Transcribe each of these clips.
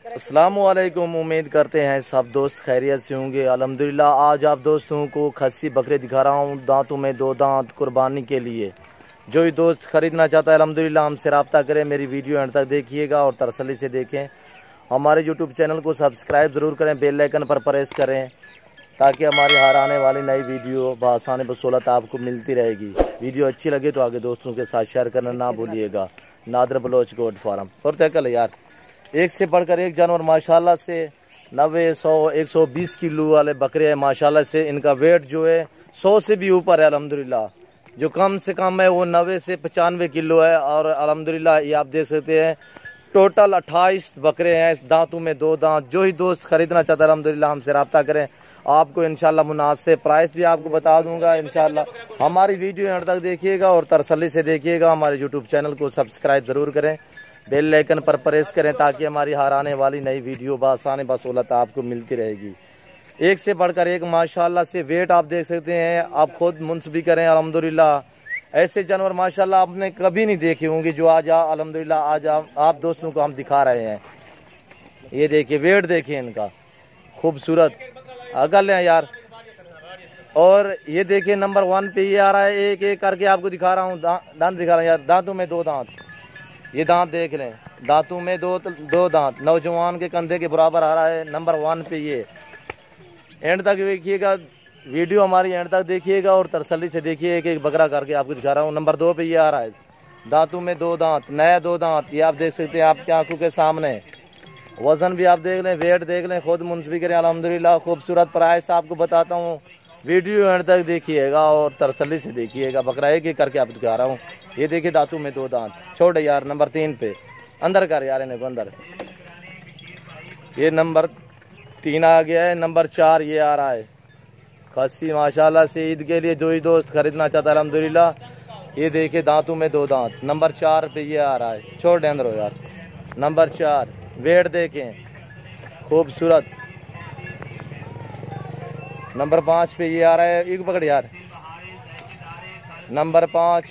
अस्सलाम वालेकुम। उम्मीद करते हैं सब दोस्त खैरियत से होंगे। अल्हम्दुलिल्लाह आज आप दोस्तों को खस्सी बकरे दिखा रहा हूँ, दांतों में 2 दांत, कुर्बानी के लिए। जो भी दोस्त खरीदना चाहता है अल्हम्दुलिल्लाह हमसे रब्ता करें। मेरी वीडियो एंड तक देखिएगा और तसल्ली से देखें। हमारे यूट्यूब चैनल को सब्सक्राइब ज़रूर करें, बेल आइकन पर प्रेस करें ताकि हमारी हर आने वाली नई वीडियो बआसानी बसौलत आपको मिलती रहेगी। वीडियो अच्छी लगे तो आगे दोस्तों के साथ शेयर करना ना भूलिएगा। नादर बलोच गोट फार्म और तकल यार, एक से बढ़कर एक जानवर माशाल्लाह से 90, 100, 120 किलो वाले बकरे हैं माशाल्लाह से। इनका वेट जो है 100 से भी ऊपर है अल्हम्दुलिल्लाह। जो कम से कम है वो 90 से 95 किलो है। और अल्हम्दुलिल्लाह ये आप देख सकते हैं टोटल 28 बकरे हैं, दांतों में 2 दांत। जो ही दोस्त खरीदना चाहता है अल्हम्दुलिल्लाह हमसे रब्ता करें। आपको इंशाल्लाह मुनासिब प्राइस भी आपको बता दूंगा इंशाल्लाह। हमारी वीडियो अंत तक देखिएगा और तसल्ली से देखिएगा। हमारे यूट्यूब चैनल को सब्सक्राइब ज़रूर करें, बेल आइकन पर प्रेस करें ताकि हमारी हर आने वाली नई वीडियो बआसानी बसौलत आपको मिलती रहेगी। एक से बढ़कर एक माशाल्लाह से वेट आप देख सकते हैं, आप खुद मुंसबी करें अल्हम्दुलिल्लाह। ऐसे जानवर माशाल्लाह आपने कभी नहीं देखे होंगे जो आज अल्हम्दुलिल्लाह आज आप दोस्तों को हम दिखा रहे हैं। ये देखिए वेट देखिए इनका, खूबसूरत अकल है यार। और ये देखिए नंबर 1 पे ये आ रहा है। एक एक करके आपको दिखा रहा हूँ, दांत दिखा रहा हूँ यार। दांतों में 2 दांत, ये दांत देख लें, दांतों में दो दांत, नौजवान के कंधे के बराबर आ रहा है। नंबर 1 पे ये। एंड तक देखिएगा वीडियो हमारी, एंड तक देखिएगा और तसल्ली से देखिए। एक एक बकरा करके आपको दिखा रहा हूँ। नंबर 2 पे ये आ रहा है, दांतों में 2 दांत, नया 2 दांत। ये आप देख सकते हैं आपकी आंखों के सामने। वजन भी आप देख लें, वेट देख लें, खुद मुंसबी करें अल्हम्दुलिल्लाह। खूबसूरत प्राइस आपको बताता हूँ, वीडियो एंड तक देखिएगा और तसल्ली से देखिएगा। बकरा एक एक करके आपको दिखा रहा हूँ। ये देखिए दांतों में 2 दांत, छोड़ यार। नंबर 3 पे अंदर कर यार, इन्हें अंदर। ये नंबर 3 आ गया है। नंबर 4 ये आ रहा है खस्सी माशाल्लाह से ईद के लिए। जो ही दोस्त खरीदना चाहता है अल्हम्दुलिल्लाह, ये देखिए दांतों में 2 दांत। नंबर 4 पे ये आ रहा है, छोड़ अंदर हो यार। नंबर 4 वेट देखें, खूबसूरत। नंबर 5 पे ये आ रहा है, एक पकड़ यार। नंबर 5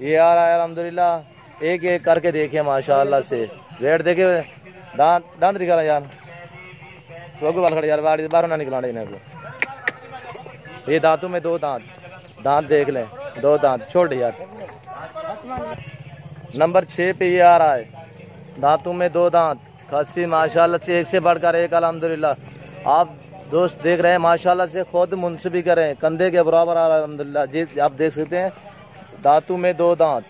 ये आ रहा है अल्हम्दुलिल्लाह। एक एक करके देखें माशाल्लाह से, वेट देखे। दांत निकाला यार, तो बाल खड़े यार, बाहर ना निकला इन्हें को। ये दांतों में 2 दांत, दांत देख लें, 2 दांत, छोड़ यार। नंबर 6 पे ये आ रहा है, दांतों में 2 दांत, खस्सी माशाल्लाह से एक से बढ़कर एक अल्हम्दुलिल्लाह। आप दोस्त देख रहे हैं माशाल्लाह से, खुद मुंसबी करें, कंधे के बराबर आ रहा है अल्हम्दुलिल्लाह जी। आप देख सकते हैं दांतों में 2 दांत।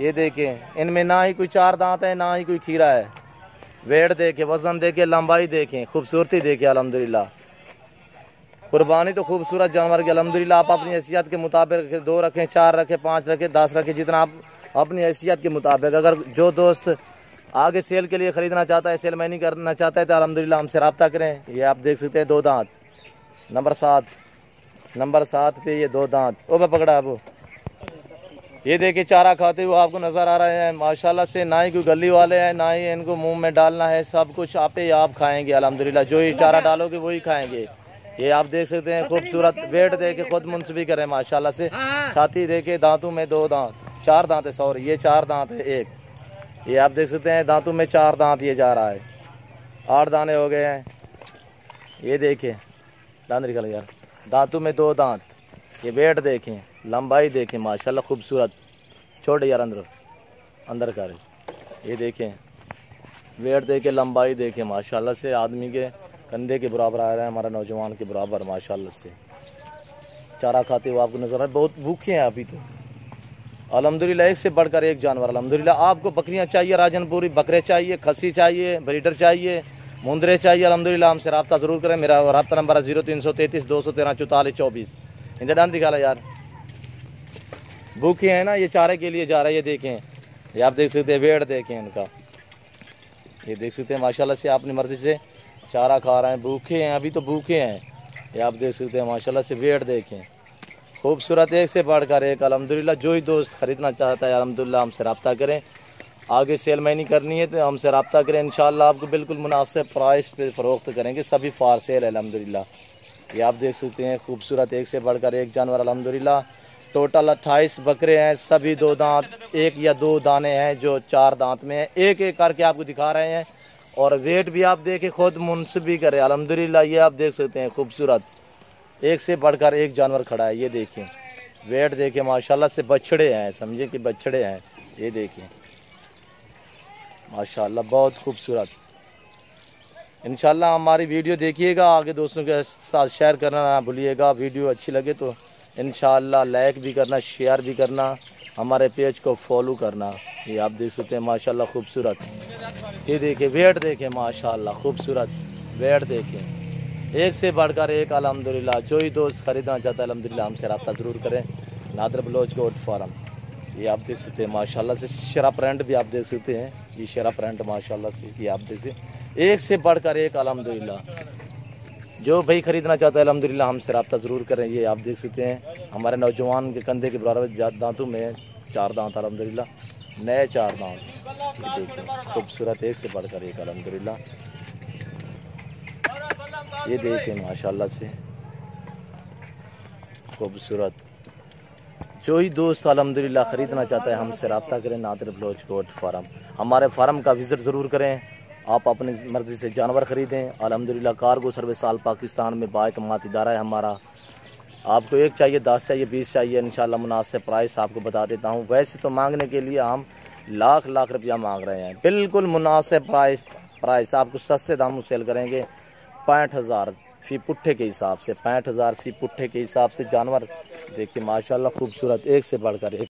ये देखें, इनमें ना ही कोई 4 दांत है ना ही कोई खीरा है। वेट देखें, वजन देखें, लंबाई देखें, खूबसूरती देखें अल्हम्दुलिल्लाह। कुर्बानी तो खूबसूरत जानवर की अल्हम्दुलिल्लाह। आप अपनी हैसियत के मुताबिक 2 रखें, 4 रखें, 5 रखें, 10 रखें, जितना आप अपनी हैसियत के मुताबिक। अगर जो दोस्त आगे सेल के लिए खरीदना चाहता है, सेल मैनी करना चाहता है तो अल्हम्दुलिल्लाह हमसे रब्ता करें। ये आप देख सकते हैं 2 दांत। नंबर 7 पे ये 2 दांत। ओ मैं पकड़ा अब। ये देखिए चारा खाते हुए आपको नजर आ रहे हैं माशाल्लाह से। ना ही कोई गली वाले हैं, ना ही इनको मुंह में डालना है, सब कुछ आप ही आप खाएंगे अल्हम्दुलिल्लाह। जो ही चारा डालोगे वही खाएंगे। ये आप देख सकते हैं खूबसूरत। वेट देके खुद मुंसबी करें माशाल्लाह से। छाती देखे, दांतों में 2 दांत, 4 दांत है, सॉरी ये 4 दांत है। एक ये आप देख सकते हैं दांतों में 4 दांत ये जा रहा है। 8 दाने हो गए हैं। ये देखें दांत निकल यार, दांतों में 2 दांत। ये वेट देखें, लंबाई देखें माशाल्लाह खूबसूरत। छोड़ यार अंदर कर। ये देखें वेट देखें, लंबाई देखें माशाल्लाह से। आदमी के कंधे के बराबर आ रहा है, हमारा नौजवान के बराबर माशाल्लाह से। चारा खाते हुए आपको नजर आ रहा है। बहुत भूखे हैं अभी तो अल्हम्दुलिल्लाह। एक से बढ़कर एक जानवर अल्हम्दुलिल्लाह। आपको बकरियां चाहिए, राजनपुरी बकरे चाहिए, खस्सी चाहिए, ब्रीडर चाहिए, मुंदरे चाहिए अल्हम्दुलिल्लाह हमसे रब्ता ज़रूर करें। मेरा रब्ता नंबर है 0333 213 44 24। इनका दान दिखा यार। भूखे हैं ना, ये चारे के लिए जा रहा है। ये देखें, ये आप देख सकते हैं, वेट देखें इनका। ये देख सकते हैं माशाल्लाह से अपनी मर्जी से चारा खा रहे हैं। भूखे हैं अभी तो भूखे हैं। ये आप देख सकते हैं माशाल्लाह से। वेट देखें, खूबसूरत एक से बढ़कर एक अल्हम्दुलिल्लाह। जो ही दोस्त खरीदना चाहता है अल्हम्दुलिल्लाह हमसे रब्ता करें। आगे सेल मैनी करनी है तो हमसे रब्ता करें इंशाल्लाह। आपको बिल्कुल मुनासिब प्राइस पे फ़रोख्त करेंगे। सभी फार सेल है अल्हम्दुलिल्लाह। ये आप देख सकते हैं खूबसूरत एक से बढ़कर एक जानवर अल्हम्दुलिल्लाह। टोटल 28 बकरे हैं, सभी 2 दांत, 1 या 2 दाने हैं जो 4 दांत में हैं। एक एक करके आपको दिखा रहे हैं। और वेट भी आप देखें, खुद मुनसिफ भी करे अल्हम्दुलिल्लाह। ये आप देख सकते हैं खूबसूरत, एक से बढ़कर एक जानवर खड़ा है। ये देखें वेट देखें माशाल्लाह से, बछड़े हैं, समझे कि बछड़े हैं। ये देखें माशाल्लाह बहुत खूबसूरत। इंशाल्लाह हमारी वीडियो देखिएगा, आगे दोस्तों के साथ शेयर करना ना भूलिएगा। वीडियो अच्छी लगे तो इंशाल्लाह लाइक भी करना, शेयर भी करना, हमारे पेज को फॉलो करना। ये आप देख सकते हैं माशाल्लाह खूबसूरत। ये देखें वेट देखें माशाल्लाह खूबसूरत वेट देखें, एक से बढ़कर एक अल्हम्दुलिल्लाह। जो ही दोस्त खरीदना चाहता है अल्हम्दुलिल्लाह हमसे रब्ता ज़रूर करें। नादर बलोच गोट फार्म, ये आप देख सकते हैं माशाल्लाह से। शरा प्रिंट भी आप देख सकते हैं, ये शरा प्रिंट माशाल्लाह से, ये आप देख सकते एक से बढ़कर एक अल्हम्दुलिल्लाह। जो भाई खरीदना चाहता है अल्हम्दुलिल्लाह हमसे रब्ता ज़रूर करें। ये आप देख सकते हैं हमारे नौजवान के कंधे के बराबर दांतों में 4 दांत अल्हम्दुलिल्लाह, नए 4 दांत। ये देखिए खूबसूरत, एक से बढ़कर एक अल्हम्दुलिल्लाह। ये देखें माशाल्लाह से खूबसूरत। जो ही दोस्त अल्हम्दुलिल्लाह खरीदना चाहता है हमसे रब्ता करें। नादिर बलोच गोट फार्म, हमारे फार्म का विजिट ज़रूर करें। आप अपनी मर्ज़ी से जानवर ख़रीदें। अल्हम्दुलिल्लाह कार्गो सर्विस आल पाकिस्तान में बाएतमाद इदारा है हमारा। आपको 1 चाहिए, 10 चाहिए, 20 चाहिए, इंशाल्लाह मुनासिब प्राइस आपको बता देता हूँ। वैसे तो मांगने के लिए हम लाख रुपया मांग रहे हैं, बिल्कुल मुनासिब प्राइस आपको सस्ते दामों सेल करेंगे। 65,000 फी पुट्ठे के हिसाब से, 65,000 फी पुट्ठे के हिसाब से जानवर देखिए माशाल्लाह खूबसूरत, एक से बढ़कर एक